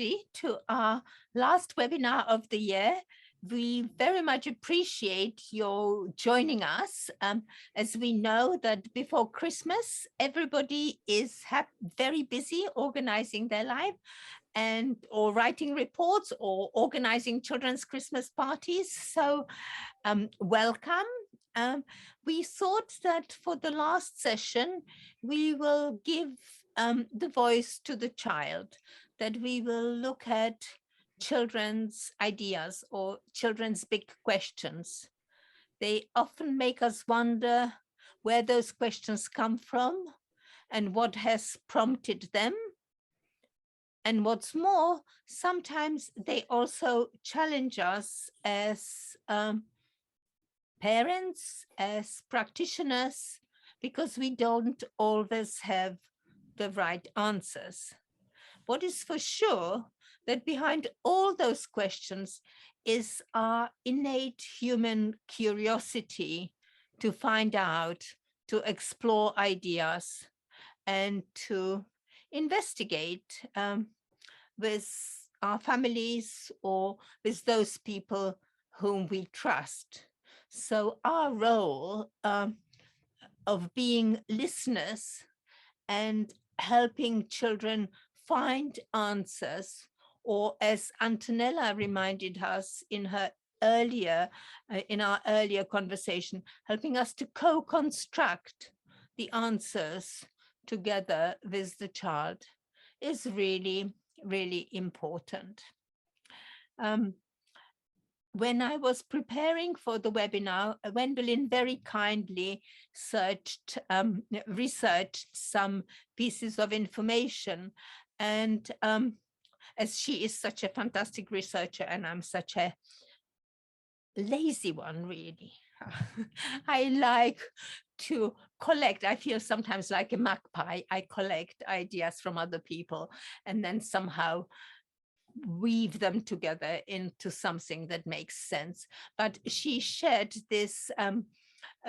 everybody to our last webinar of the year. We very much appreciate your joining us. As we know that before Christmas, everybody is very busy organizing their life and or writing reports or organizing children's Christmas parties. So welcome. We thought that for the last session, we will give the voice to the child, that we will look at children's ideas or children's big questions. They often make us wonder where those questions come from and what has prompted them. And what's more, sometimes they also challenge us as parents, as practitioners, because we don't always have the right answers. What is for sure that behind all those questions is our innate human curiosity to find out, to explore ideas, and to investigate with our families or with those people whom we trust. So our role of being listeners and helping children find answers, or as Antonella reminded us in her earlier, in our earlier conversation, helping us to co-construct the answers together with the child is really, really important. When I was preparing for the webinar, Gwendolyn very kindly researched some pieces of information. And as she is such a fantastic researcher and I'm such a lazy one, really, I like to collect. I feel sometimes like a magpie. I collect ideas from other people and then somehow weave them together into something that makes sense. But she shared this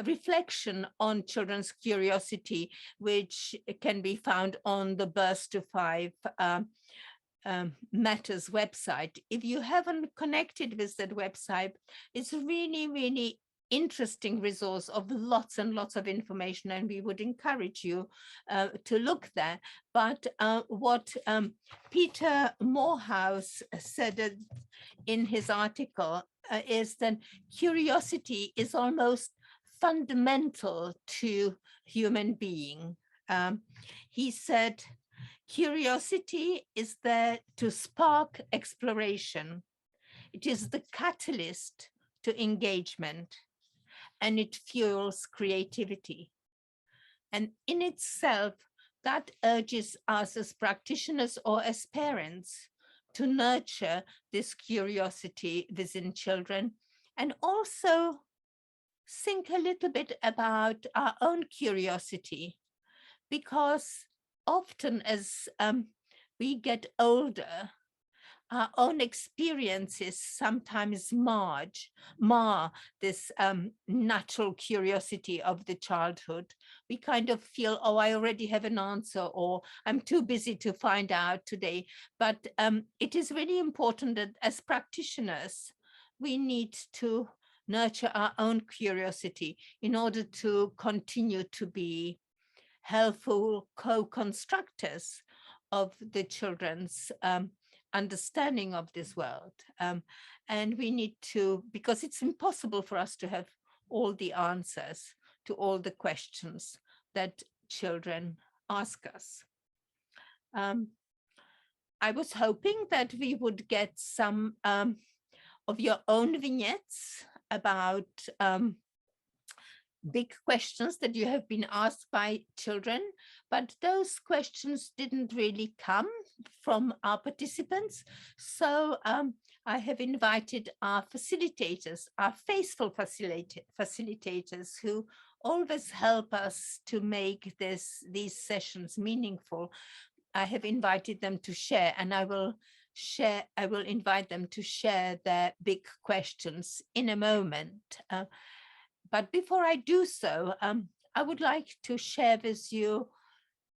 reflection on children's curiosity, which can be found on the Birth to Five Matters website. If you haven't connected with that website, it's really, really interesting resource of lots and lots of information, and we would encourage you to look there. But what Peter Morehouse said in his article is that curiosity is almost fundamental to human being. He said, curiosity is there to spark exploration. It is the catalyst to engagement, and it fuels creativity. And in itself, that urges us as practitioners or as parents to nurture this curiosity within children, and also think a little bit about our own curiosity, because often as we get older, our own experiences sometimes mar this natural curiosity of the childhood. We kind of feel, oh, I already have an answer, or I'm too busy to find out today. But it is really important that as practitioners, we need to nurture our own curiosity in order to continue to be helpful co-constructors of the children's understanding of this world. And we need to, because it's impossible for us to have all the answers to all the questions that children ask us. I was hoping that we would get some of your own vignettes about big questions that you have been asked by children, but those questions didn't really come from our participants. So I have invited our facilitators, our faithful facilitators who always help us to make these sessions meaningful. I have invited them to share, and I will invite them to share their big questions in a moment. But before I do so, I would like to share with you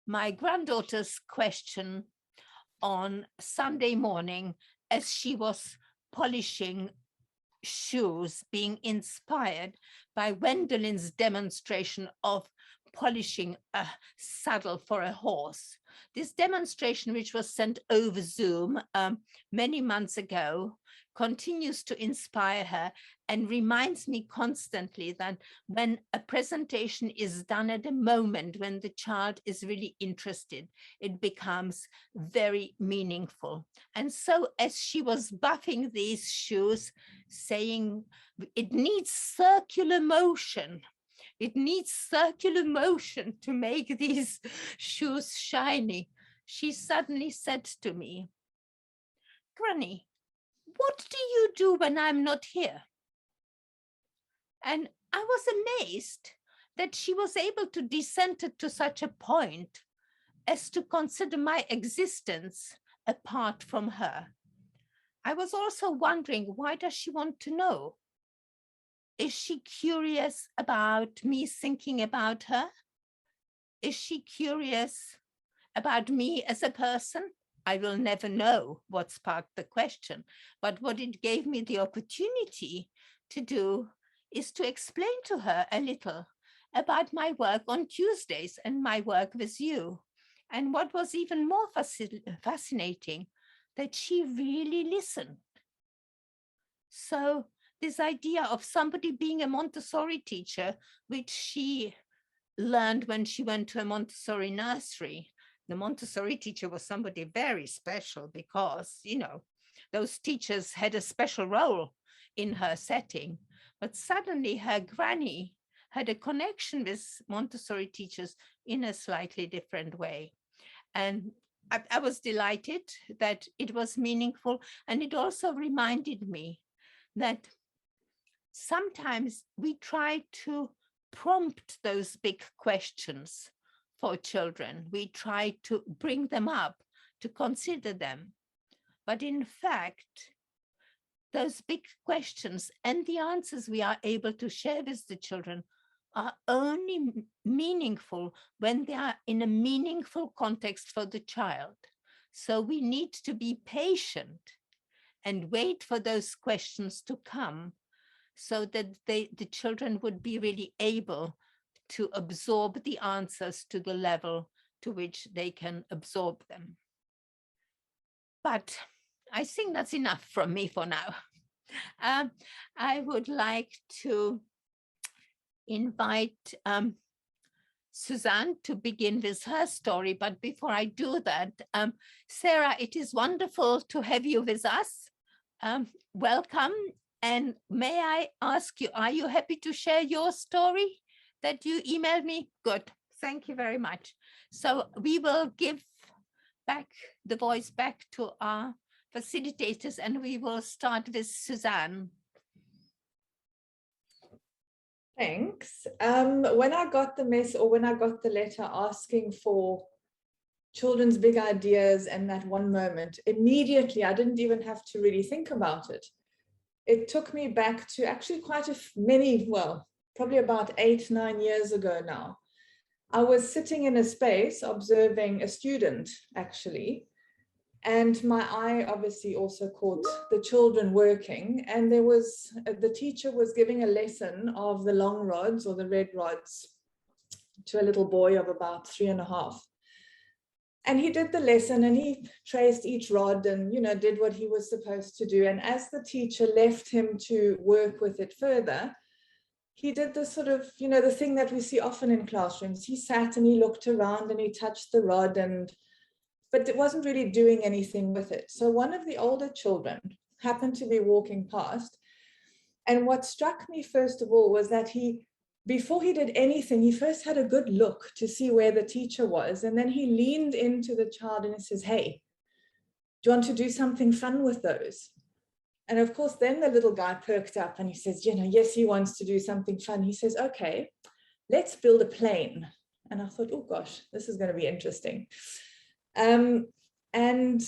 my granddaughter's question on Sunday morning as she was polishing shoes, being inspired by Wendellin's demonstration of polishing a saddle for a horse. This demonstration, which was sent over Zoom many months ago, continues to inspire her and reminds me constantly that when a presentation is done at a moment when the child is really interested, it becomes very meaningful. And so as she was buffing these shoes, saying it needs circular motion, it needs circular motion to make these shoes shiny, she suddenly said to me, "Granny, what do you do when I'm not here?" And I was amazed that she was able to descend it to such a point as to consider my existence apart from her. I was also wondering, why does she want to know? Is she curious about me thinking about her? Is she curious about me as a person? I will never know what sparked the question, but what it gave me the opportunity to do is to explain to her a little about my work on Tuesdays and my work with you. And what was even more fascinating, that she really listened. So this idea of somebody being a Montessori teacher, which she learned when she went to a Montessori nursery. The Montessori teacher was somebody very special because, you know, those teachers had a special role in her setting. But suddenly her granny had a connection with Montessori teachers in a slightly different way. And I was delighted that it was meaningful. And it also reminded me that sometimes we try to prompt those big questions for children. We try to bring them up, to consider them. But in fact, those big questions and the answers we are able to share with the children are only meaningful when they are in a meaningful context for the child. So we need to be patient and wait for those questions to come, so that the children would be really able to absorb the answers to the level to which they can absorb them. But I think that's enough from me for now. I would like to invite Suzanne to begin with her story. But before I do that, Sarah, it is wonderful to have you with us. Welcome. And may I ask you, are you happy to share your story that you emailed me? Good. Thank you very much. So we will give back the voice back to our facilitators, and we will start with Suzanne. Thanks. When I got the when I got the letter asking for children's big ideas and that one moment, immediately, I didn't even have to really think about it. It took me back to actually quite many, well, probably about 8-9 years ago now. I was sitting in a space observing a student, actually, and my eye obviously also caught the children working, and there was, the teacher was giving a lesson of the long rods or the red rods to a little boy of about 3.5. And he did the lesson and he traced each rod and, you know, did what he was supposed to do. And as the teacher left him to work with it further, he did this sort of, you know, the thing that we see often in classrooms. He sat and he looked around and he touched the rod, but it wasn't really doing anything with it. So one of the older children happened to be walking past. And what struck me first of all was that before he did anything, he first had a good look to see where the teacher was. And then he leaned into the child and he says, "Hey, do you want to do something fun with those?" And of course, then the little guy perked up and he says, you know, yes, he wants to do something fun. He says, "Okay, let's build a plane." And I thought, oh gosh, this is going to be interesting. And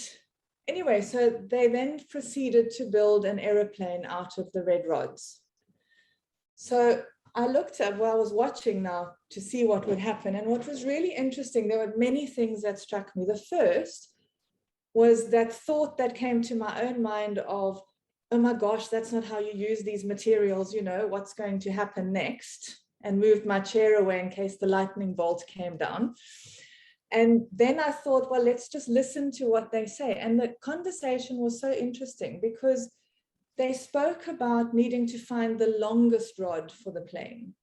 anyway, so they then proceeded to build an aeroplane out of the red rods. So I looked at, well, I was watching now to see what would happen. And what was really interesting, there were many things that struck me. The first was that thought that came to my own mind of, oh my gosh, that's not how you use these materials, you know, what's going to happen next? And moved my chair away in case the lightning bolt came down. And then I thought, well, let's just listen to what they say. And the conversation was so interesting because they spoke about needing to find the longest rod for the plane.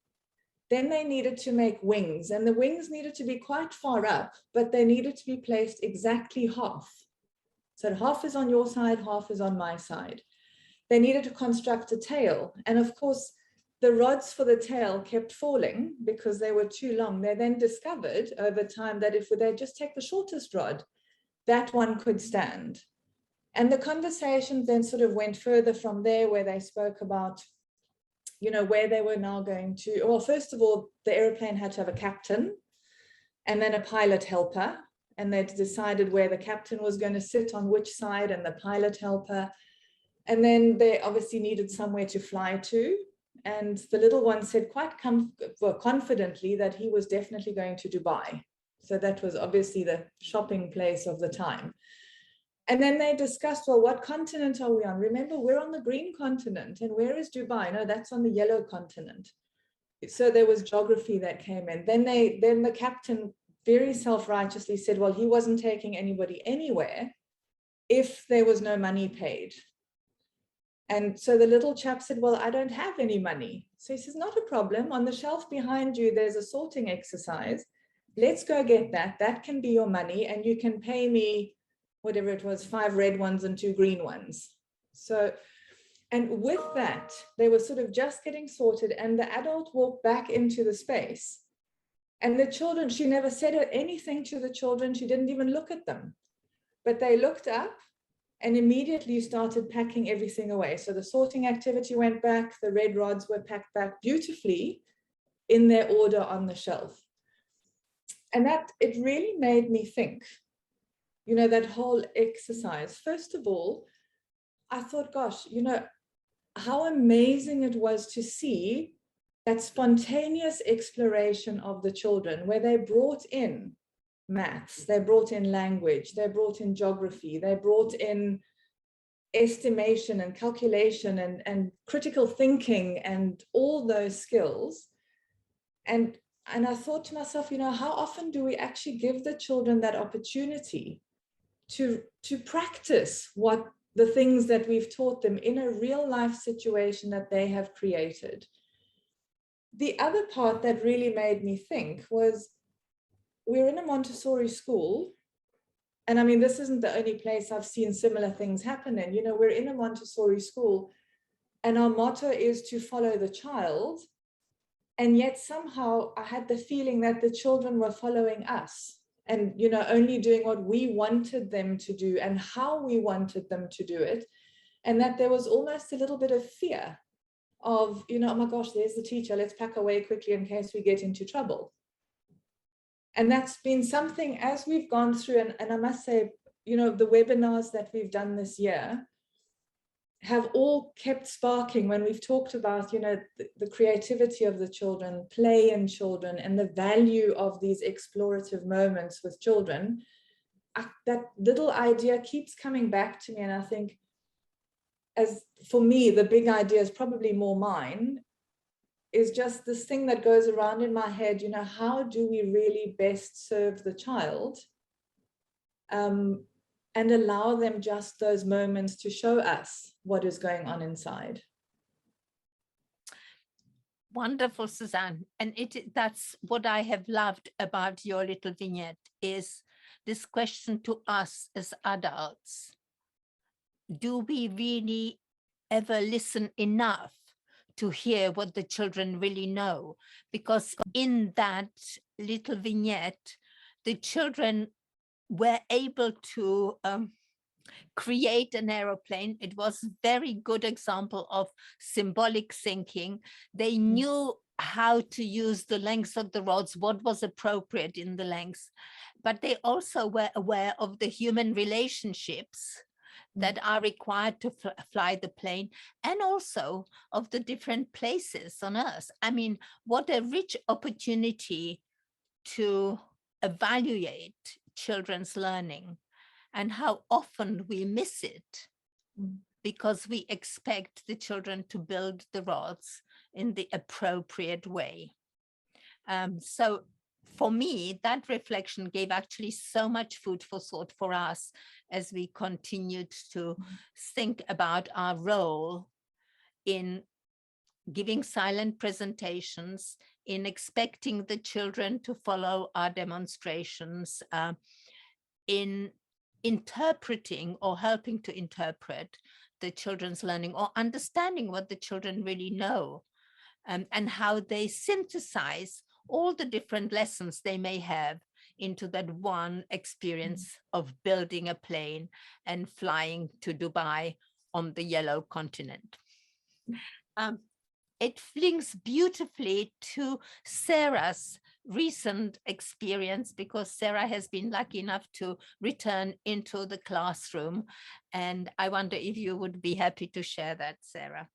Then they needed to make wings, and the wings needed to be quite far up, but they needed to be placed exactly half. So half is on your side, half is on my side. They needed to construct a tail. And of course, the rods for the tail kept falling because they were too long. They then discovered over time that if they just take the shortest rod, that one could stand. And the conversation then sort of went further from there, where they spoke about, you know, where they were now going to. Well, first of all, the airplane had to have a captain and then a pilot helper. And they'd decided where the captain was going to sit on which side and the pilot helper. And then they obviously needed somewhere to fly to. And the little one said quite confidently that he was definitely going to Dubai. So that was obviously the shopping place of the time. And then they discussed, well, what continent are we on? Remember, we're on the green continent. And where is Dubai? No, that's on the yellow continent. So there was geography that came in. Then the captain very self-righteously said, well, he wasn't taking anybody anywhere if there was no money paid. And so the little chap said, well, I don't have any money. So he says, not a problem. On the shelf behind you, there's a sorting exercise. Let's go get that. That can be your money. And you can pay me whatever it was, 5 red ones and 2 green ones. So, and with that, they were sort of just getting sorted, and the adult walked back into the space. And the children, she never said anything to the children. She didn't even look at them. But they looked up and immediately started packing everything away. So the sorting activity went back, the red rods were packed back beautifully in their order on the shelf. And that, it really made me think, you know, that whole exercise. First of all, I thought, gosh, you know, how amazing it was to see that spontaneous exploration of the children, where they brought in maths, they brought in language, they brought in geography, they brought in estimation and calculation and critical thinking and all those skills. And I thought to myself, you know, how often do we actually give the children that opportunity to practice what the things that we've taught them in a real life situation that they have created? The other part that really made me think was, we're in a Montessori school. And I mean, this isn't the only place I've seen similar things happen in. You know, we're in a Montessori school, and our motto is to follow the child. And yet somehow I had the feeling that the children were following us, and, you know, only doing what we wanted them to do and how we wanted them to do it. And that there was almost a little bit of fear of, you know, oh my gosh, there's the teacher, let's pack away quickly in case we get into trouble. And that's been something as we've gone through, and I must say, you know, the webinars that we've done this year have all kept sparking when we've talked about, you know, the creativity of the children, play in children, and the value of these explorative moments with children. That little idea keeps coming back to me. And I think, as for me, the big idea is probably more mine, is just this thing that goes around in my head, you know, how do we really best serve the child? And allow them just those moments to show us what is going on inside. Wonderful, Suzanne. And that's what I have loved about your little vignette, is this question to us as adults. Do we really ever listen enough to hear what the children really know? Because in that little vignette, the children were able to create an aeroplane. It was a very good example of symbolic thinking. They knew how to use the lengths of the rods, what was appropriate in the lengths, but they also were aware of the human relationships that are required to fly the plane, and also of the different places on Earth. I mean, what a rich opportunity to evaluate children's learning. and how often we miss it Mm. because we expect the children to build the rods in the appropriate way. So for me, that reflection gave actually so much food for thought for us as we continued to think about our role in giving silent presentations, in expecting the children to follow our demonstrations, in interpreting or helping to interpret the children's learning or understanding what the children really know, and how they synthesize all the different lessons they may have into that one experience of building a plane and flying to Dubai on the yellow continent. It links beautifully to Sarah's recent experience, because Sarah has been lucky enough to return into the classroom. And I wonder if you would be happy to share that, Sarah.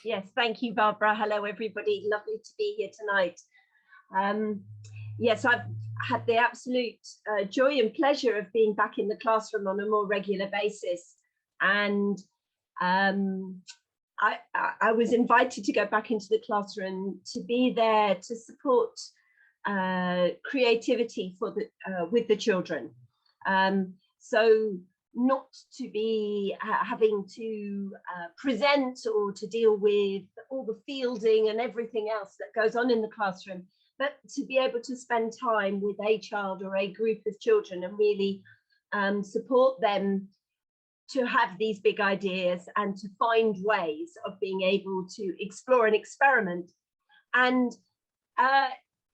Yes, thank you, Barbara. Hello, everybody. Lovely to be here tonight. Yes, I've had the absolute joy and pleasure of being back in the classroom on a more regular basis. And I was invited to go back into the classroom to be there to support creativity for the with the children. So not to be having to present or to deal with all the fielding and everything else that goes on in the classroom, but to be able to spend time with a child or a group of children and really support them to have these big ideas and to find ways of being able to explore and experiment. And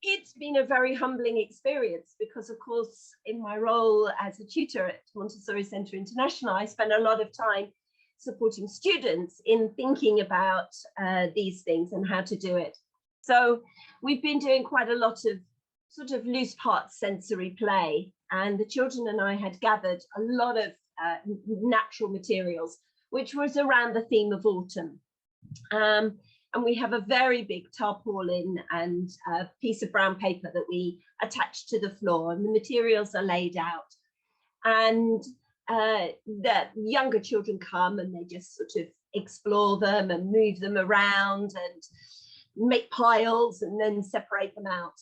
it's been a very humbling experience because, of course, in my role as a tutor at Montessori Centre International, I spend a lot of time supporting students in thinking about these things and how to do it. So we've been doing quite a lot of sort of loose parts sensory play, and the children and I had gathered a lot of natural materials, which was around the theme of autumn. And we have a very big tarpaulin and a piece of brown paper that we attach to the floor, and the materials are laid out. And the younger children come and they just sort of explore them and move them around and make piles and then separate them out.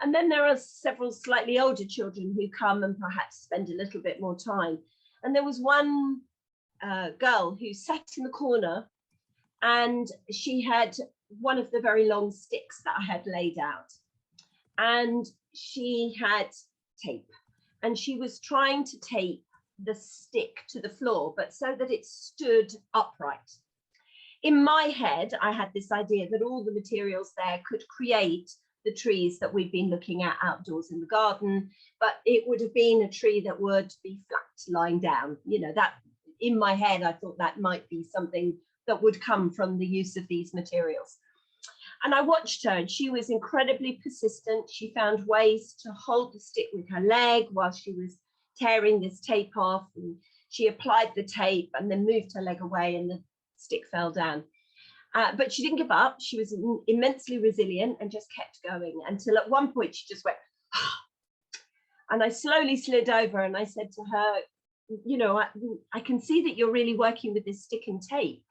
And then there are several slightly older children who come and perhaps spend a little bit more time. And there was one girl who sat in the corner, and she had one of the very long sticks that I had laid out. And she had tape, and she was trying to tape the stick to the floor, but so that it stood upright. In my head, I had this idea that all the materials there could create the trees that we've been looking at outdoors in the garden, but it would have been a tree that would be flat lying down. You know, that in my head, I thought that might be something that would come from the use of these materials. And I watched her, and she was incredibly persistent. She found ways to hold the stick with her leg while she was tearing this tape off, and she applied the tape and then moved her leg away and the stick fell down. But she didn't give up. She was immensely resilient and just kept going until at one point she just went, and I slowly slid over and I said to her, you know, I can see that you're really working with this stick and tape,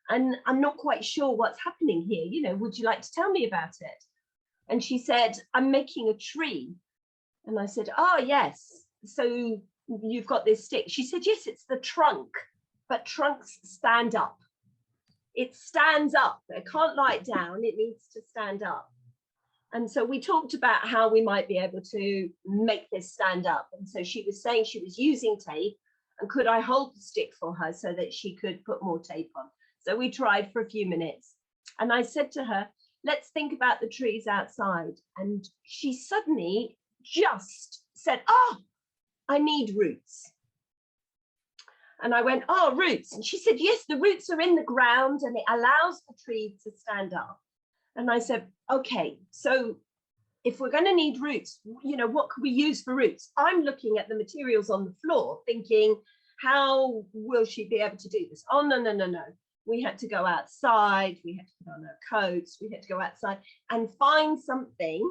and I'm not quite sure what's happening here. You know, would you like to tell me about it? And she said, I'm making a tree. And I said, oh, yes. So you've got this stick. She said, yes, it's the trunk, but trunks stand up. It stands up. It can't lie down. It needs to stand up. And so we talked about how we might be able to make this stand up. And so she was saying she was using tape, and could I hold the stick for her so that she could put more tape on? So we tried for a few minutes. And I said to her, let's think about the trees outside. And she suddenly just said, oh, I need roots. And I went, oh, roots. And she said, yes, the roots are in the ground and it allows the tree to stand up. And I said, okay, so if we're going to need roots, you know, what can we use for roots? I'm looking at the materials on the floor thinking, how will she be able to do this? Oh, no, no, no, no. We had to go outside. We had to put on our coats. We had to go outside and find something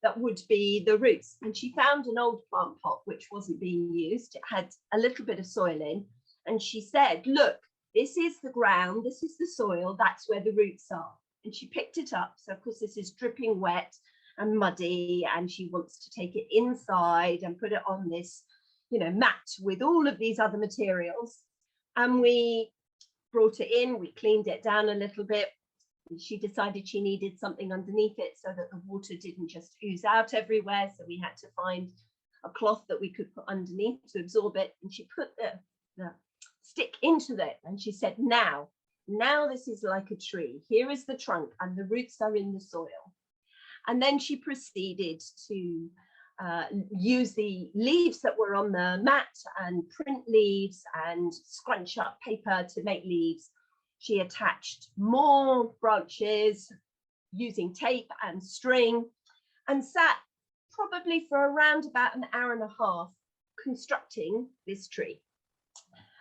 that would be the roots. And she found an old plant pot which wasn't being used. It had a little bit of soil in, and she said, look, this is the ground, this is the soil, that's where the roots are. And she picked it up. So of course this is dripping wet and muddy, and she wants to take it inside and put it on this, you know, mat with all of these other materials. And we brought it in, we cleaned it down a little bit. She decided she needed something underneath it so that the water didn't just ooze out everywhere. So we had to find a cloth that we could put underneath to absorb it. And she put the stick into it, and she said, now this is like a tree. Here is the trunk, and the roots are in the soil. And then she proceeded to use the leaves that were on the mat and print leaves and scrunch up paper to make leaves. She attached more branches using tape and string, and sat probably for around about an hour and a half constructing this tree,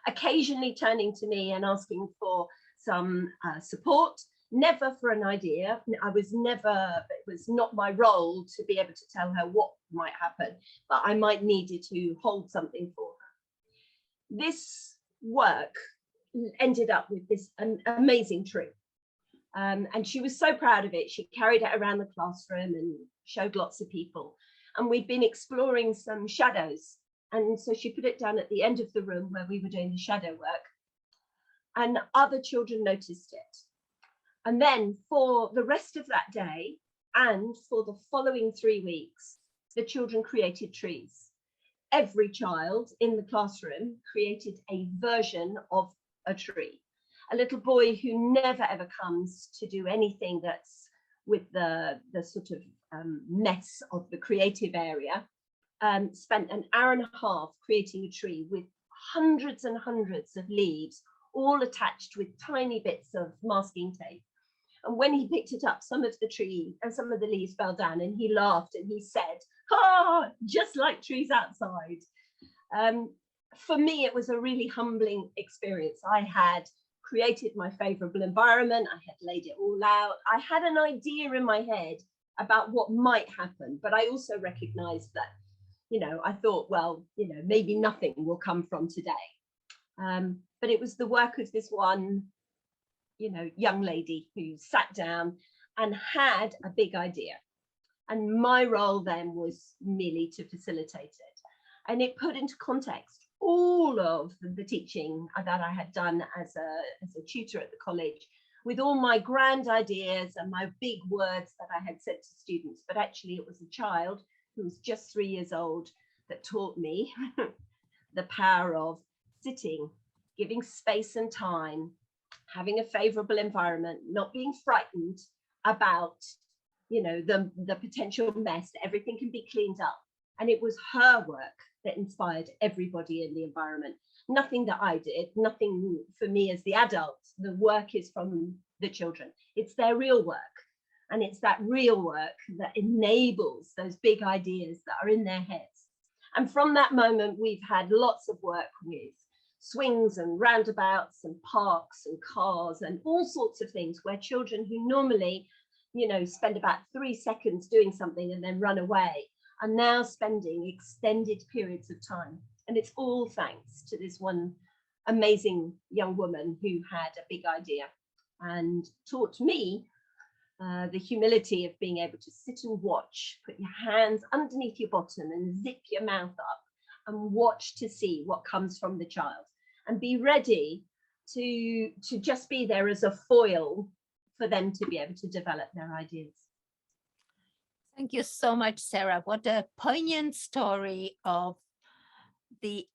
occasionally turning to me and asking for some support, never for an idea. It was not my role to be able to tell her what might happen, but I might needed to hold something for her. This work ended up with this amazing tree. And she was so proud of it. She carried it around the classroom and showed lots of people. And we'd been exploring some shadows. And so she put it down at the end of the room where we were doing the shadow work. And other children noticed it. And then for the rest of that day and for the following 3 weeks, the children created trees. Every child in the classroom created a version of a tree. A little boy who never ever comes to do anything that's with the sort of mess of the creative area, spent an hour and a half creating a tree with hundreds and hundreds of leaves, all attached with tiny bits of masking tape. And when he picked it up, some of the leaves fell down, and he laughed and he said, "Ah, just like trees outside." For me, it was a really humbling experience. I had created my favorable environment. I had laid it all out. I had an idea in my head about what might happen, but I also recognized that, you know, I thought, well, you know, maybe nothing will come from today. But it was the work of this one, you know, young lady who sat down and had a big idea. And my role then was merely to facilitate it. And it put into context all of the teaching that I had done as a tutor at the college, with all my grand ideas and my big words that I had said to students. But actually it was a child who was just 3 years old that taught me the power of sitting, giving space and time, having a favorable environment, not being frightened about, you know, the potential mess. Everything can be cleaned up. And it was her work that inspired everybody in the environment. Nothing that I did, nothing for me as the adult. The work is from the children. It's their real work. And it's that real work that enables those big ideas that are in their heads. And from that moment, we've had lots of work with swings and roundabouts and parks and cars and all sorts of things where children who normally, you know, spend about 3 seconds doing something and then run away are now spending extended periods of time. And it's all thanks to this one amazing young woman who had a big idea and taught me the humility of being able to sit and watch, put your hands underneath your bottom and zip your mouth up and watch to see what comes from the child, and be ready to just be there as a foil for them to be able to develop their ideas. Thank you so much, Sarah. What a poignant story of the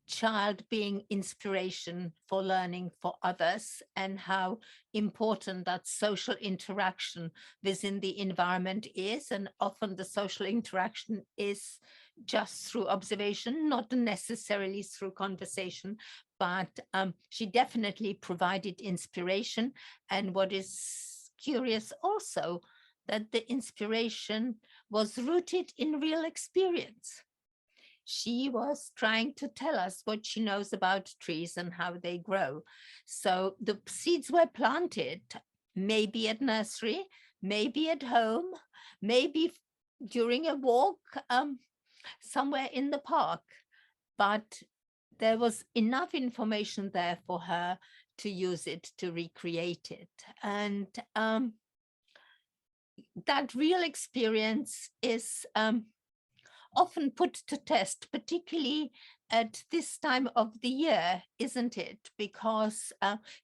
child being inspiration for learning for others, and how important that social interaction within the environment is. And often the social interaction is just through observation, not necessarily through conversation, but she definitely provided inspiration. And what is curious also, that the inspiration was rooted in real experience. She was trying to tell us what she knows about trees and how they grow. So the seeds were planted, maybe at nursery, maybe at home, maybe during a walk somewhere in the park, but there was enough information there for her to use it to recreate it. And that real experience is often put to test, particularly at this time of the year, isn't it? Because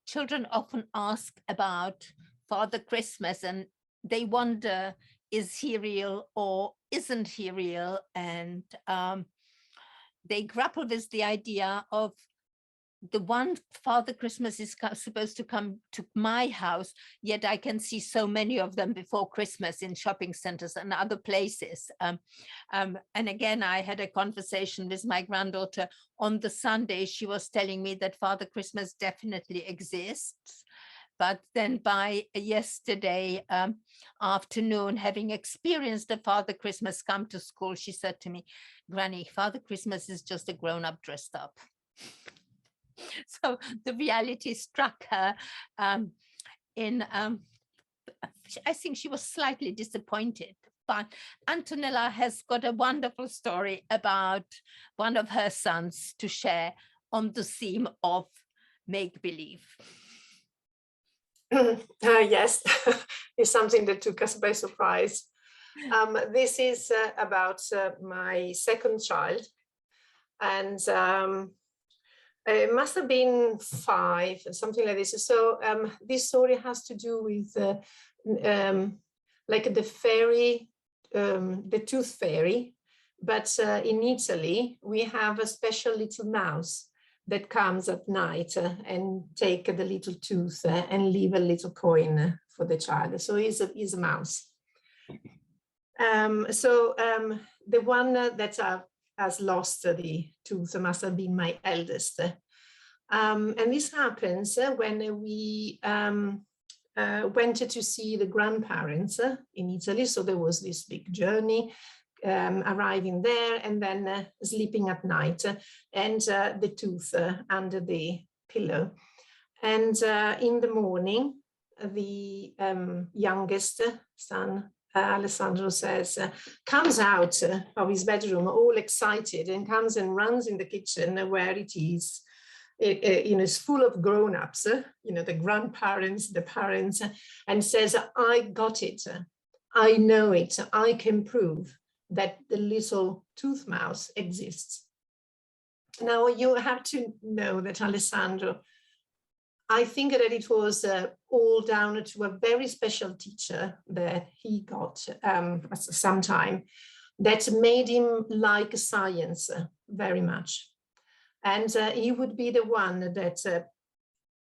children often ask about Father Christmas and they wonder, is he real or isn't he real? And they grapple with the idea of the one Father Christmas is supposed to come to my house, yet I can see so many of them before Christmas in shopping centers and other places. And again, I had a conversation with my granddaughter on the Sunday. She was telling me that Father Christmas definitely exists. But then by yesterday afternoon, having experienced the Father Christmas come to school, she said to me, Granny, Father Christmas is just a grown-up dressed up. So the reality struck her I think she was slightly disappointed. But Antonella has got a wonderful story about one of her sons to share on the theme of make-believe. Yes, it's something that took us by surprise. This is about my second child, and it must have been 5, something like this. So this story has to do with like the fairy, the tooth fairy, but in Italy, we have a special little mouse that comes at night and take the little tooth and leave a little coin for the child. So he's a mouse. The one that has lost the tooth must have been my eldest. And this happens when we went to see the grandparents in Italy. So there was this big journey, arriving there and then sleeping at night, and the tooth under the pillow. And in the morning, the youngest son, Alessandro, comes out of his bedroom all excited and comes and runs in the kitchen where it is. It's full of grown-ups, the grandparents, the parents, and says, I got it, I know it, I can prove that the little tooth mouse exists. Now you have to know that Alessandro, I think that it was all down to a very special teacher that he got sometime that made him like science very much. And he would be the one that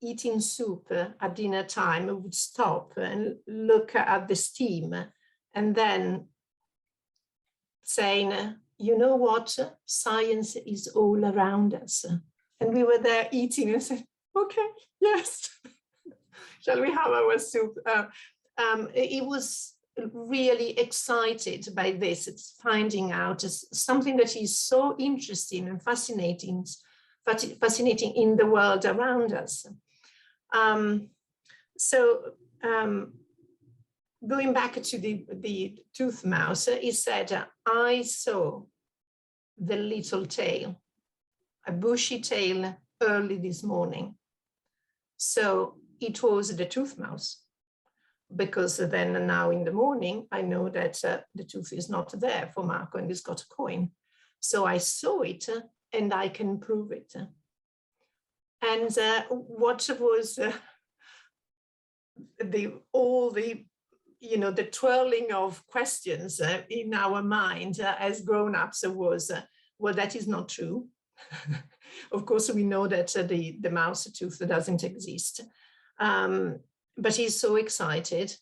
eating soup at dinner time would stop and look at the steam and then saying, you know what, science is all around us. And we were there eating and said, okay, yes, shall we have our soup? He was really excited by this. It's finding out something that is so interesting and fascinating in the world around us. Going back to the tooth mouse, he said, I saw the little tail, a bushy tail early this morning. So it was the tooth mouse, because then now in the morning, I know that the tooth is not there for Marco and he's got a coin. So I saw it and I can prove it. And what was the twirling of questions in our mind as grown-ups was, well, that is not true. Of course, we know that the mouse tooth doesn't exist, but he's so excited.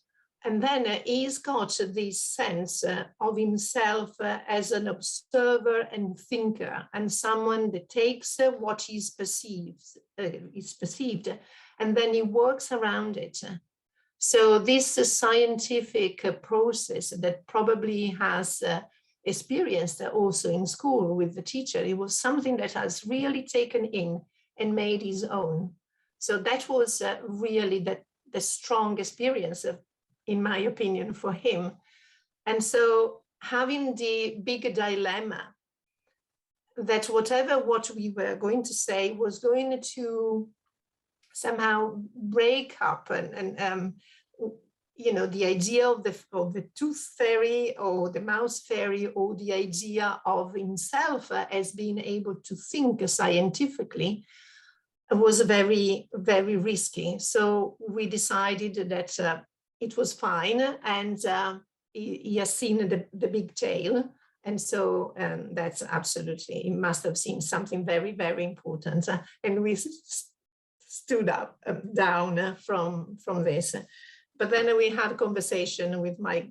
And then he's got this sense of himself as an observer and thinker, and someone that takes what is perceived, and then he works around it. So this scientific process that probably has experienced also in school with the teacher, it was something that has really taken in and made his own. So that was really the strong experience, in my opinion, for him. And so having the big dilemma that what we were going to say was going to somehow break up and you know, the idea of the tooth fairy or the mouse fairy, or the idea of himself as being able to think scientifically, was very, very risky. So we decided that it was fine, and he has seen the big tail. And so that's absolutely, he must have seen something very, very important. And we stood up down from this. But then we had a conversation with my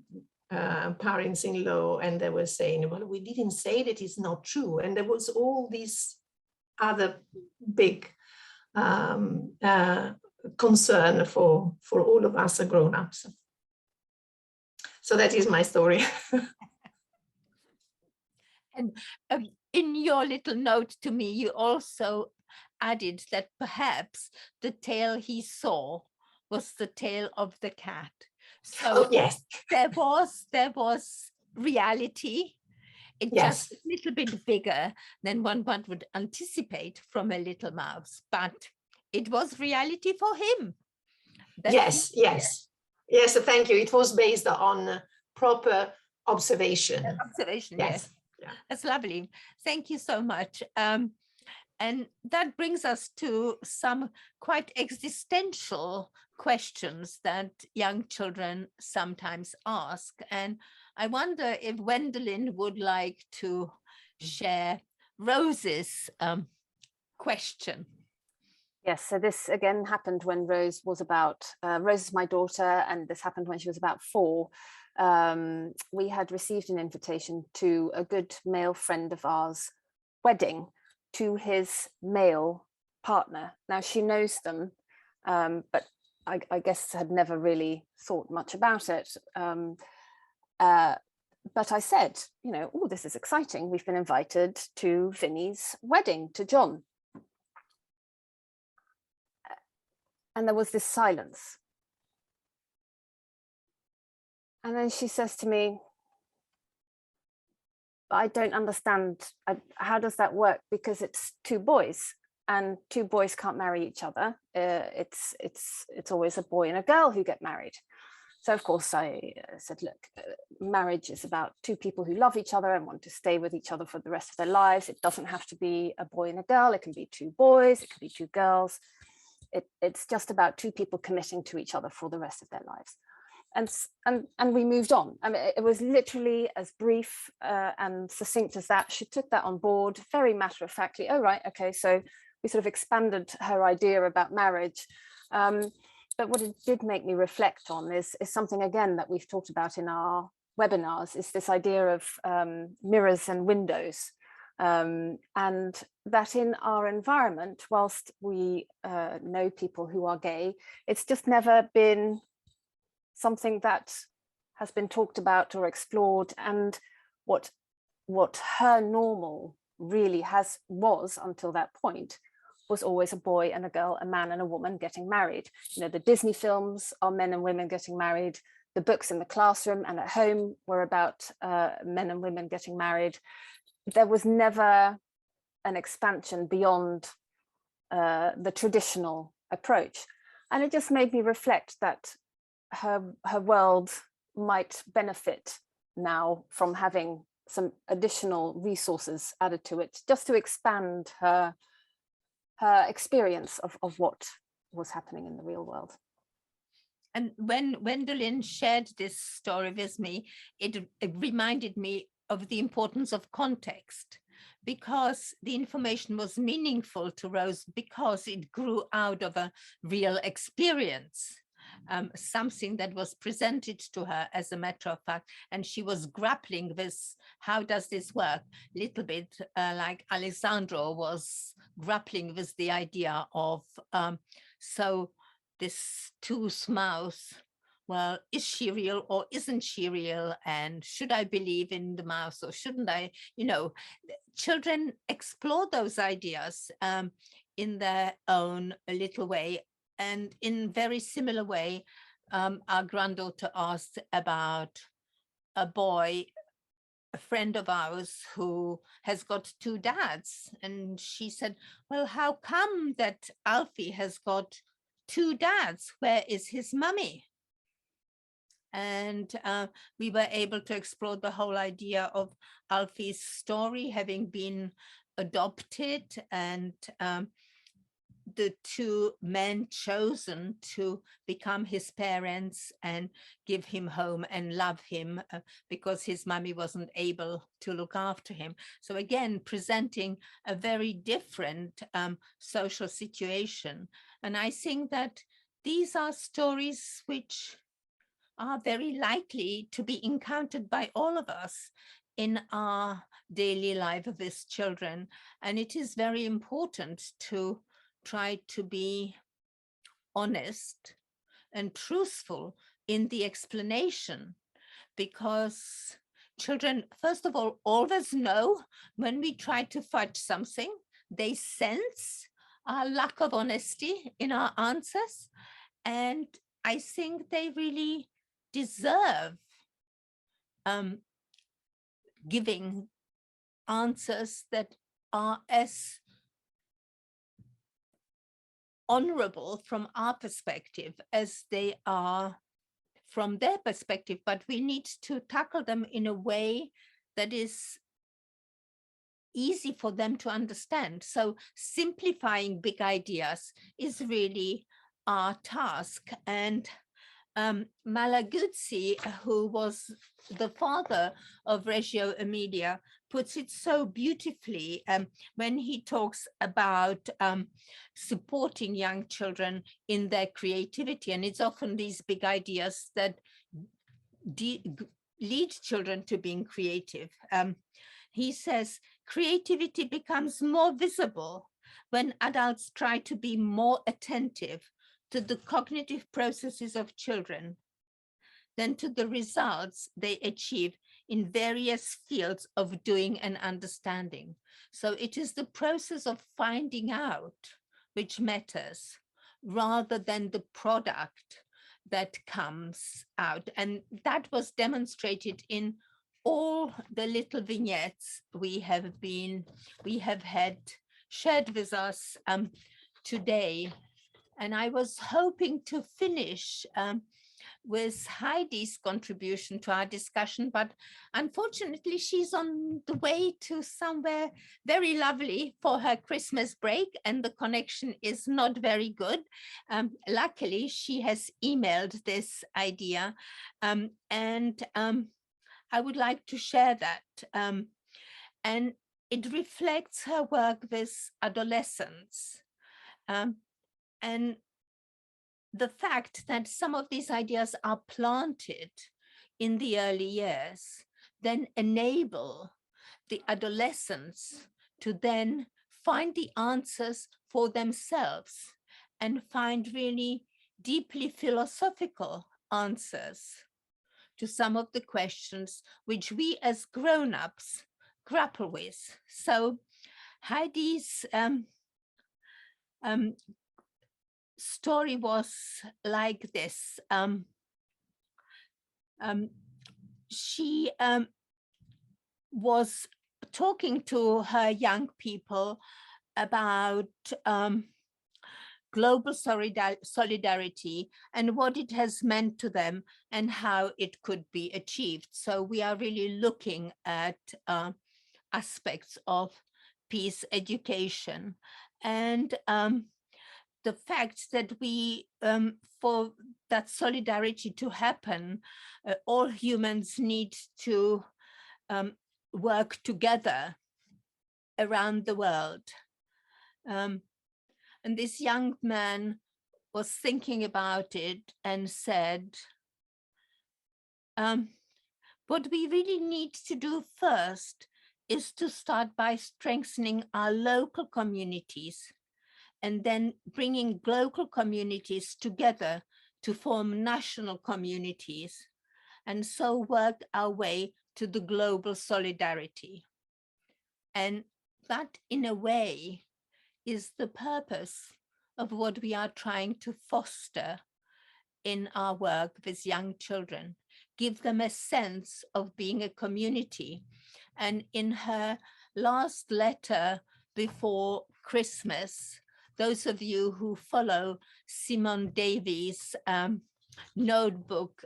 parents-in-law, and they were saying, well, we didn't say that it's not true. And there was all these other big concern for all of us grown-ups. So that is my story. And in your little note to me, you also added that perhaps the tail he saw was the tail of the cat. So Oh, yes. there was reality. It Yes. just a little bit bigger than one would anticipate from a little mouse, but it was reality for him. Yes, yes. Yes, thank you. It was based on proper observation. Observation, Yes. yes. Yeah. That's lovely. Thank you so much. And that brings us to some quite existential questions that young children sometimes ask. And I wonder if Wendelin would like to share Rose's question. Yes, so this again happened when Rose was about, Rose is my daughter, and this happened when she was about 4. We had received an invitation to a good male friend of ours' wedding to his male partner. Now she knows them, but I guess had never really thought much about it. But I said, you know, oh, this is exciting. We've been invited to Vinny's wedding, to John. And there was this silence. And then she says to me, I don't understand, how does that work? Because it's 2 boys, and 2 boys can't marry each other. It's always a boy and a girl who get married. So of course I said, look, marriage is about 2 people who love each other and want to stay with each other for the rest of their lives. It doesn't have to be a boy and a girl. It can be 2 boys, it can be 2 girls. It's just about 2 people committing to each other for the rest of their lives. And we moved on. I mean, it was literally as brief and succinct as that. She took that on board very matter-of-factly. Oh, right, okay. So we sort of expanded her idea about marriage. But what it did make me reflect on is something, again, that we've talked about in our webinars, is this idea of mirrors and windows. And that in our environment, whilst we know people who are gay, it's just never been something that has been talked about or explored. And what her normal really was until that point was always a boy and a girl, a man and a woman getting married. You know, the Disney films are men and women getting married. The books in the classroom and at home were about men and women getting married. There was never an expansion beyond the traditional approach. And it just made me reflect that her world might benefit now from having some additional resources added to it, just to expand her experience of what was happening in the real world. And when Wendelin shared this story with me, it reminded me of the importance of context, because the information was meaningful to Rose because it grew out of a real experience. Something that was presented to her as a matter of fact, and she was grappling with how does this work, little bit like Alessandro was grappling with the idea of so this tooth mouse, well, is she real or isn't she real, and should I believe in the mouse or shouldn't I? You know, children explore those ideas in their own little way. And in very similar way, our granddaughter asked about a boy a friend of ours who has got 2 dads, and she said, well, how come that Alfie has got 2 dads? Where is his mummy? And we were able to explore the whole idea of Alfie's story, having been adopted, and the 2 men chosen to become his parents and give him home and love him because his mummy wasn't able to look after him. So again, presenting a very different social situation. And I think that these are stories which are very likely to be encountered by all of us in our daily life with children. And it is very important to try to be honest and truthful in the explanation, because children, first of all, always know when we try to fudge something. They sense our lack of honesty in our answers, and I think they really deserve giving answers that are as honorable from our perspective as they are from their perspective, but we need to tackle them in a way that is easy for them to understand. So simplifying big ideas is really our task. And Malaguzzi, who was the father of Reggio Emilia, puts it so beautifully when he talks about supporting young children in their creativity. And it's often these big ideas that lead children to being creative. He says, creativity becomes more visible when adults try to be more attentive to the cognitive processes of children than to the results they achieve in various fields of doing and understanding. So it is the process of finding out which matters rather than the product that comes out. And that was demonstrated in all the little vignettes we have had shared with us today. And I was hoping to finish with Heidi's contribution to our discussion, but unfortunately she's on the way to somewhere very lovely for her Christmas break and the connection is not very good. Luckily, she has emailed this idea and I would like to share that. And it reflects her work with adolescents. And the fact that some of these ideas are planted in the early years then enable the adolescents to then find the answers for themselves and find really deeply philosophical answers to some of the questions which we as grown-ups grapple with. So Heidi's story was like this. She was talking to her young people about global solidarity and what it has meant to them and how it could be achieved. So we are really looking at aspects of peace education and the fact that we, for that solidarity to happen, all humans need to work together around the world. And this young man was thinking about it and said, what we really need to do first is to start by strengthening our local communities and then bringing local communities together to form national communities, and so work our way to the global solidarity. And that, in a way, is the purpose of what we are trying to foster in our work with young children. give them a sense of being a community. And in her last letter before Christmas, those of you who follow Simone Davies' notebook,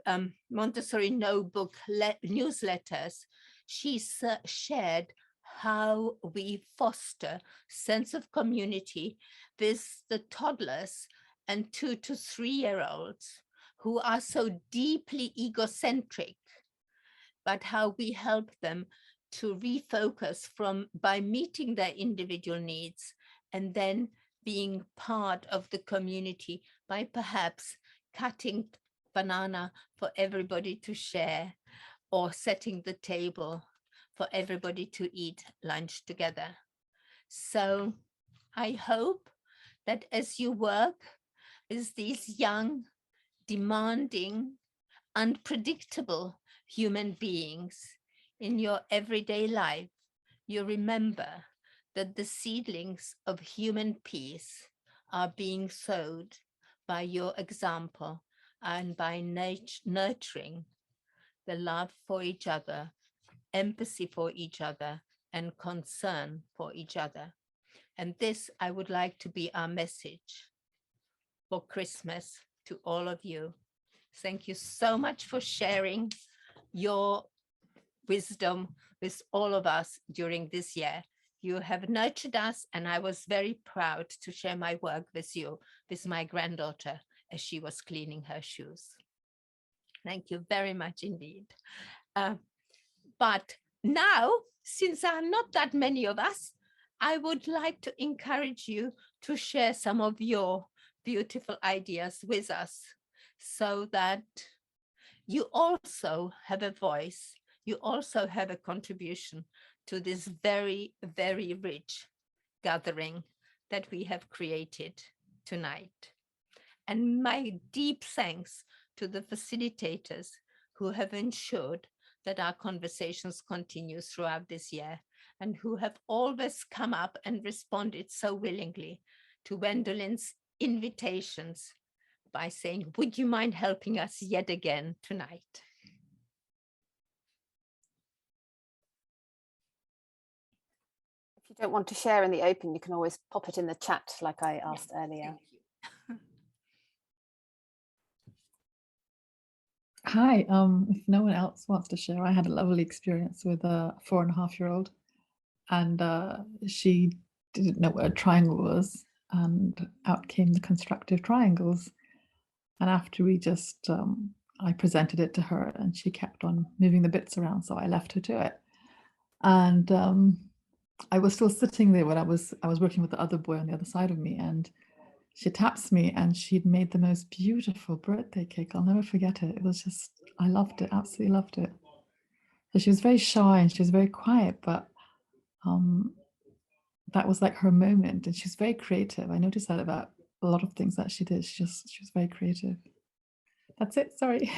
Montessori notebook newsletters, she shared how we foster sense of community with the toddlers and 2 to 3 year olds who are so deeply egocentric, but how we help them to refocus by meeting their individual needs and then being part of the community by perhaps cutting banana for everybody to share, or setting the table for everybody to eat lunch together. So I hope that as you work with these young, demanding, unpredictable human beings in your everyday life, you remember that the seedlings of human peace are being sowed by your example and by nurturing the love for each other, empathy for each other, and concern for each other. And this, I would like to be our message for Christmas to all of you. Thank you so much for sharing your wisdom with all of us during this year. You have nurtured us, and I was very proud to share my work with you, with my granddaughter, as she was cleaning her shoes. Thank you very much indeed. But now, since there are not that many of us, I would like to encourage you to share some of your beautiful ideas with us, so that you also have a voice, you also have a contribution to this very, very rich gathering that we have created tonight. And my deep thanks to the facilitators who have ensured that our conversations continue throughout this year, and who have always come up and responded so willingly to Wendolin's invitations by saying, would you mind helping us yet again tonight? If you don't want to share in the open, you can always pop it in the chat like I asked earlier. Hi, if no one else wants to share, I had a lovely experience with a 4.5-year-old, and she didn't know what a triangle was, and out came the constructive triangles. And after we just, I presented it to her, and she kept on moving the bits around, so I left her to it. And I was still sitting there when I was working with the other boy on the other side of me, and she taps me, and she'd made the most beautiful birthday cake. I'll never forget it. It was just, I loved it, absolutely loved it. So she was very shy and she was very quiet, but that was like her moment, and she's very creative. I noticed that about a lot of things that she did. She was very creative. That's it, sorry.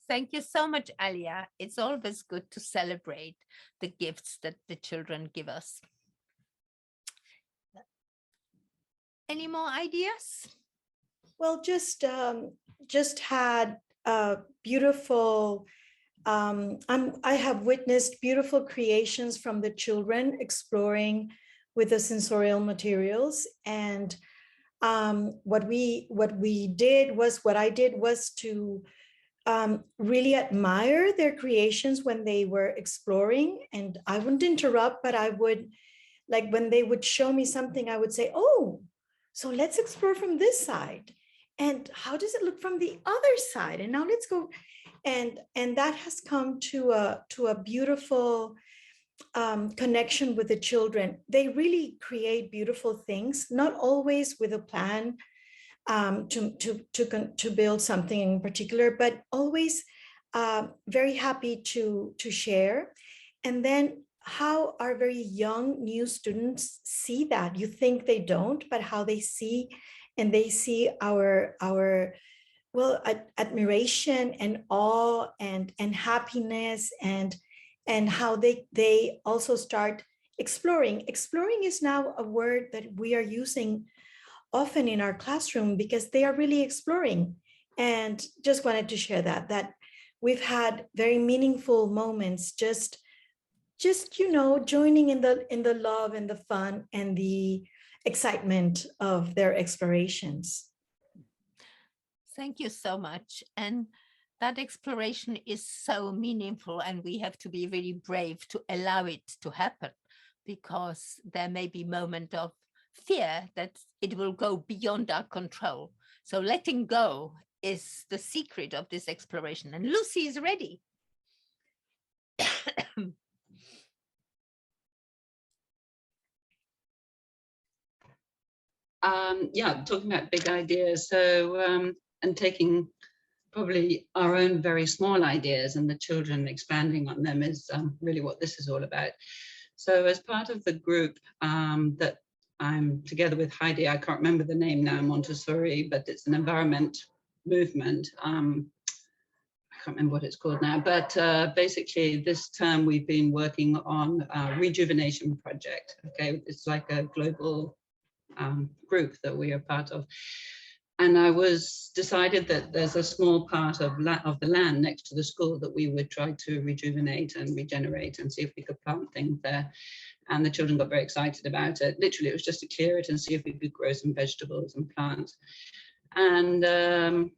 Thank you so much, Alia. It's always good to celebrate the gifts that the children give us. Any more ideas? Well, just had a beautiful, I have witnessed beautiful creations from the children exploring with the sensorial materials. And what I did was to really admire their creations when they were exploring. And I wouldn't interrupt, but I would, like, when they would show me something, I would say, oh, so let's explore from this side. And how does it look from the other side? And now let's go. And that has come to a beautiful connection with the children. They really create beautiful things, not always with a plan to build something in particular, but always very happy to share. And then how our very young new students see that. You think they don't, but how they see, and they see our well, admiration and awe and happiness, and how they also start exploring. Exploring is now a word that we are using often in our classroom because they are really exploring. And just wanted to share that we've had very meaningful moments, just joining in the love and the fun and the excitement of their explorations. Thank you so much. And that exploration is so meaningful, and we have to be really brave to allow it to happen, because there may be moments of fear that it will go beyond our control. So letting go is the secret of this exploration. And Lucy is ready. Yeah, talking about big ideas. So, and taking probably our own very small ideas and the children expanding on them is really what this is all about. So as part of the group that I'm together with Heidi, I can't remember the name now, Montessori, but it's an environment movement. I can't remember what it's called now, but basically this term we've been working on a rejuvenation project. Okay, it's like a global group that we are part of. And I was decided that there's a small part of the land next to the school that we would try to rejuvenate and regenerate and see if we could plant things there. And the children got very excited about it. Literally, it was just to clear it and see if we could grow some vegetables and plants. And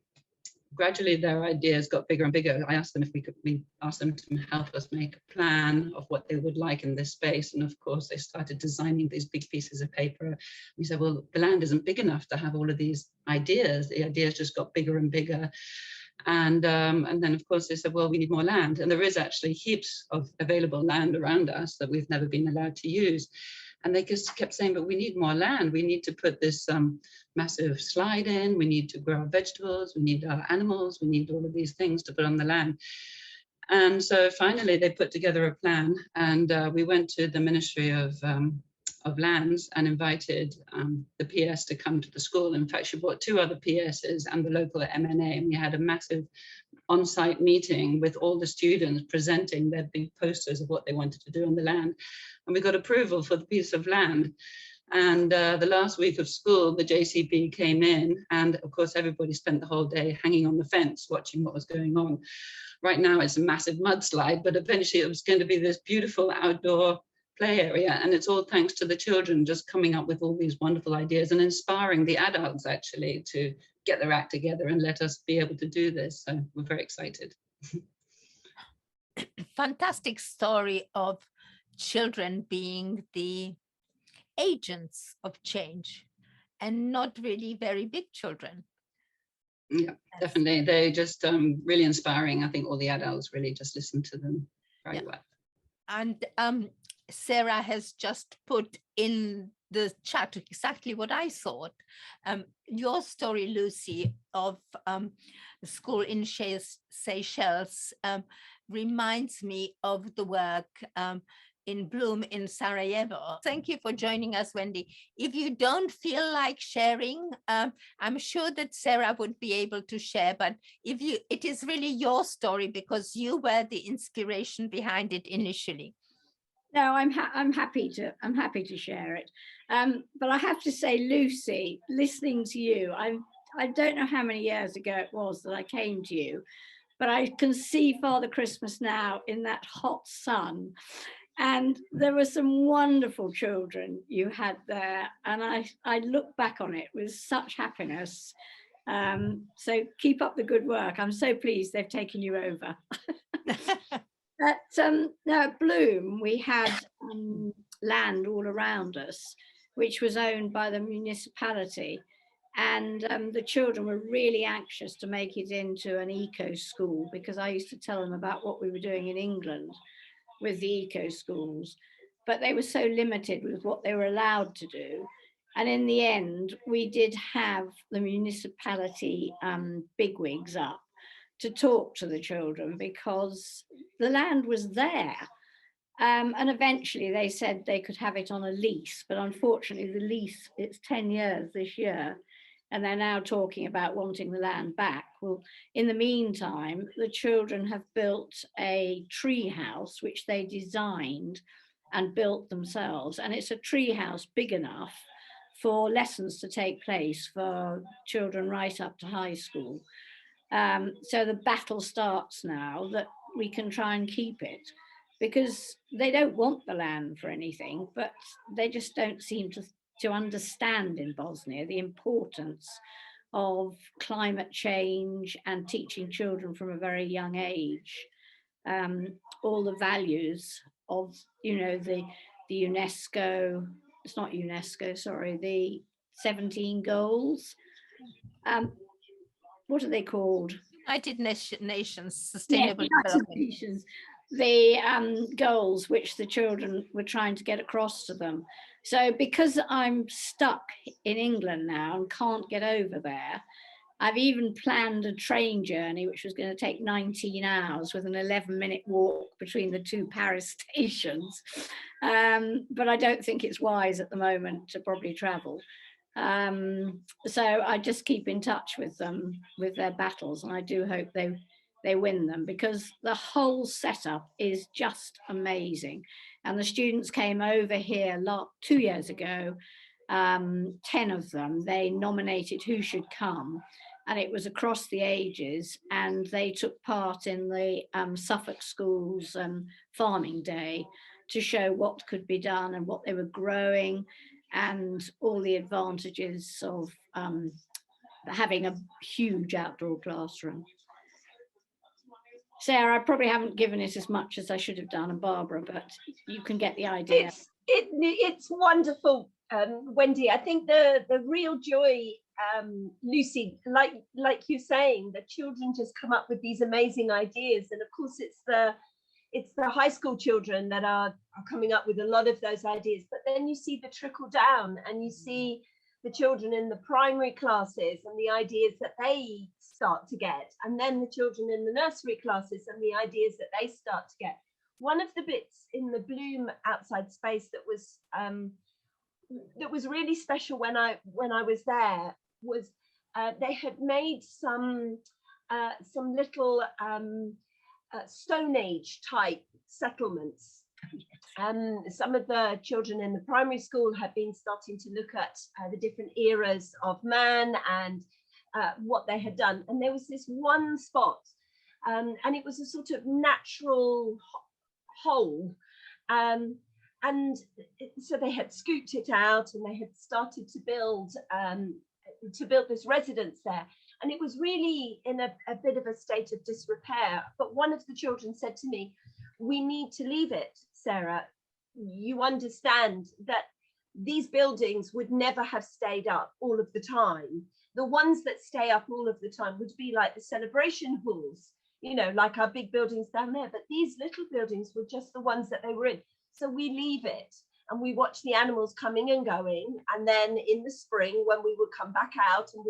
gradually their ideas got bigger and bigger. I asked them if we asked them to help us make a plan of what they would like in this space. And of course, they started designing these big pieces of paper. We said, well, the land isn't big enough to have all of these ideas. The ideas just got bigger and bigger. And then, of course, they said, well, we need more land. And there is actually heaps of available land around us that we've never been allowed to use. And they just kept saying, but we need more land. We need to put this massive slide in. We need to grow our vegetables. We need our animals. We need all of these things to put on the land. And so finally, they put together a plan. And we went to the Ministry of Lands and invited the PS to come to the school. In fact, she brought 2 other PSs and the local MNA. And we had a massive on-site meeting with all the students presenting their big posters of what they wanted to do on the land. And we got approval for the piece of land. And the last week of school, the JCB came in, and of course, everybody spent the whole day hanging on the fence, watching what was going on. Right now, it's a massive mudslide, but eventually it was going to be this beautiful outdoor play area. And it's all thanks to the children just coming up with all these wonderful ideas and inspiring the adults actually to get their act together and let us be able to do this. So we're very excited. Fantastic story of children being the agents of change and not really very big children. Yeah, definitely. They're just really inspiring. I think all the adults really just listen to them very well. And Sarah has just put in the chat exactly what I thought. Your story, Lucy, of the school in Seychelles reminds me of the work in Bloom in Sarajevo. Thank you for joining us, Wendy. If you don't feel like sharing, I'm sure that Sarah would be able to share, but it is really your story because you were the inspiration behind it initially. No, I'm happy to share it. But I have to say, Lucy, listening to you, I don't know how many years ago it was that I came to you, but I can see Father Christmas now in that hot sun. And there were some wonderful children you had there. And I look back on it with such happiness. So keep up the good work. I'm so pleased they've taken you over. Now at Bloom, we had land all around us, which was owned by the municipality. And the children were really anxious to make it into an eco school because I used to tell them about what we were doing in England with the eco schools, but they were so limited with what they were allowed to do. And in the end, we did have the municipality bigwigs up to talk to the children because the land was there. And eventually they said they could have it on a lease, but unfortunately the lease, it's 10 years this year, and they're now talking about wanting the land back. Well, in the meantime, the children have built a tree house, which they designed and built themselves. And it's a tree house big enough for lessons to take place for children right up to high school. So the battle starts now that we can try and keep it, because they don't want the land for anything, but they just don't seem to understand in Bosnia the importance of climate change and teaching children from a very young age all the values of, you know, the UNESCO, it's not UNESCO, sorry, the 17 goals. What are they called? United Nations Yeah, Sustainable United Development. Nations, the goals which the children were trying to get across to them. So because I'm stuck in England now and can't get over there, I've even planned a train journey, which was going to take 19 hours with an 11-minute walk between the two Paris stations. But I don't think it's wise at the moment to probably travel. So I just keep in touch with them, with their battles, and I do hope they win them, because the whole setup is just amazing. And the students came over here 2 years ago, 10 of them. They nominated who should come, and it was across the ages, and they took part in the Suffolk Schools Farming Day to show what could be done and what they were growing, and all the advantages of having a huge outdoor classroom. Sarah, I probably haven't given it as much as I should have done, and Barbara, but you can get the idea. It's wonderful, Wendy. I think the real joy, Lucy, like you're saying, the children just come up with these amazing ideas, and of course it's the high school children that are coming up with a lot of those ideas. But then you see the trickle down, and you see the children in the primary classes and the ideas that they start to get, and then the children in the nursery classes and the ideas that they start to get. One of the bits in the Bloom outside space that was really special when I was there was they had made some little Stone Age type settlements. Some of the children in the primary school had been starting to look at the different eras of man and what they had done. And there was this one spot, and it was a sort of natural hole. And so they had scooped it out, and they had started to build this residence there. And it was really in a bit of a state of disrepair. But one of the children said to me, "We need to leave it, Sarah. You understand that these buildings would never have stayed up all of the time. The ones that stay up all of the time would be like the celebration halls, you know, like our big buildings down there. But these little buildings were just the ones that they were in. So we leave it, and we watch the animals coming and going. And then in the spring, when we would come back out and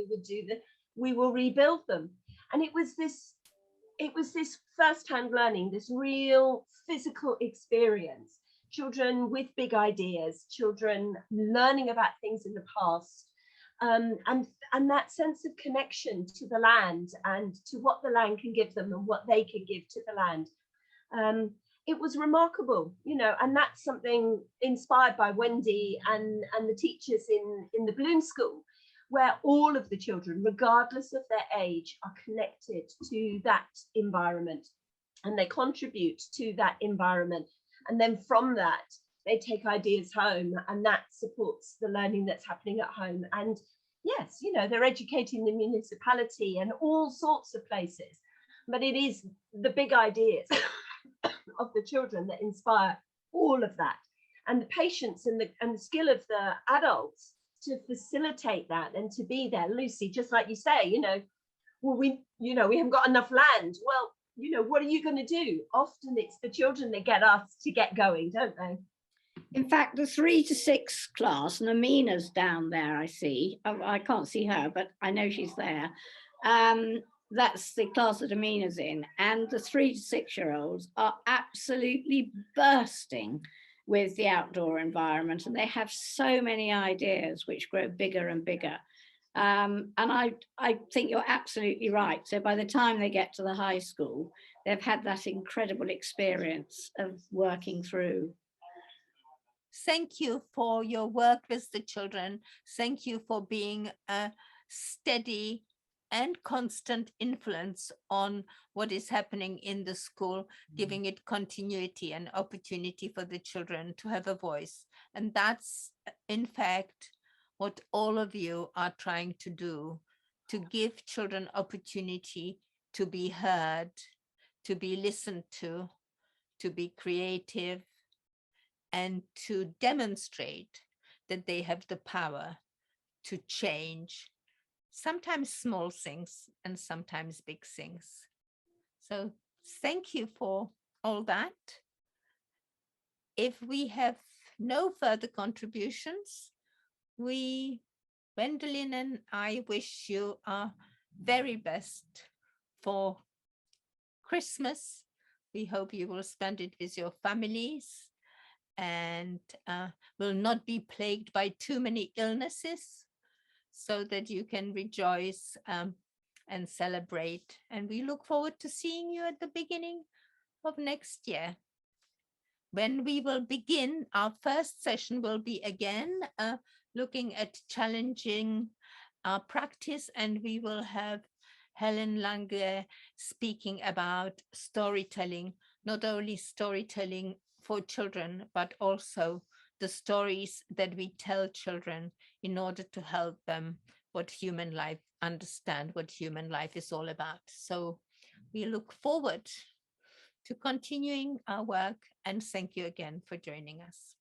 we will rebuild them." And it was this first-hand learning, this real physical experience. Children with big ideas, children learning about things in the past, and that sense of connection to the land and to what the land can give them and what they can give to the land. It was remarkable, you know, and that's something inspired by Wendy and the teachers in the Bloom School, where all of the children, regardless of their age, are connected to that environment, and they contribute to that environment. And then from that, they take ideas home, and that supports the learning that's happening at home. And yes, you know, they're educating the municipality and all sorts of places, but it is the big ideas of the children that inspire all of that, and the patience and the skill of the adults to facilitate that and to be there. Lucy, just like you say, you know, well, we haven't got enough land. Well, you know, what are you going to do? Often it's the children that get us to get going, don't they? In fact, the 3 to 6 class, and Amina's down there, I see. I can't see her, but I know she's there. That's the class that Amina's in. And the 3 to 6-year-olds are absolutely bursting with the outdoor environment. And they have so many ideas which grow bigger and bigger. And I think you're absolutely right. So by the time they get to the high school, they've had that incredible experience of working through. Thank you for your work with the children. Thank you for being a steady and constant influence on what is happening in the school, giving it continuity and opportunity for the children to have a voice. And that's, in fact, what all of you are trying to do, to give children opportunity to be heard, to be listened to be creative, and to demonstrate that they have the power to change, sometimes small things and sometimes big things. So thank you for all that. If we have no further contributions, Gwendolyn and I wish you our very best for Christmas. We hope you will spend it with your families and will not be plagued by too many illnesses, so that you can rejoice and celebrate. And we look forward to seeing you at the beginning of next year, when we will begin. Our first session will be again looking at challenging our practice, and we will have Helen Lange speaking about storytelling, not only storytelling for children, but also the stories that we tell children in order to help them understand what human life is all about. So we look forward to continuing our work, and thank you again for joining us.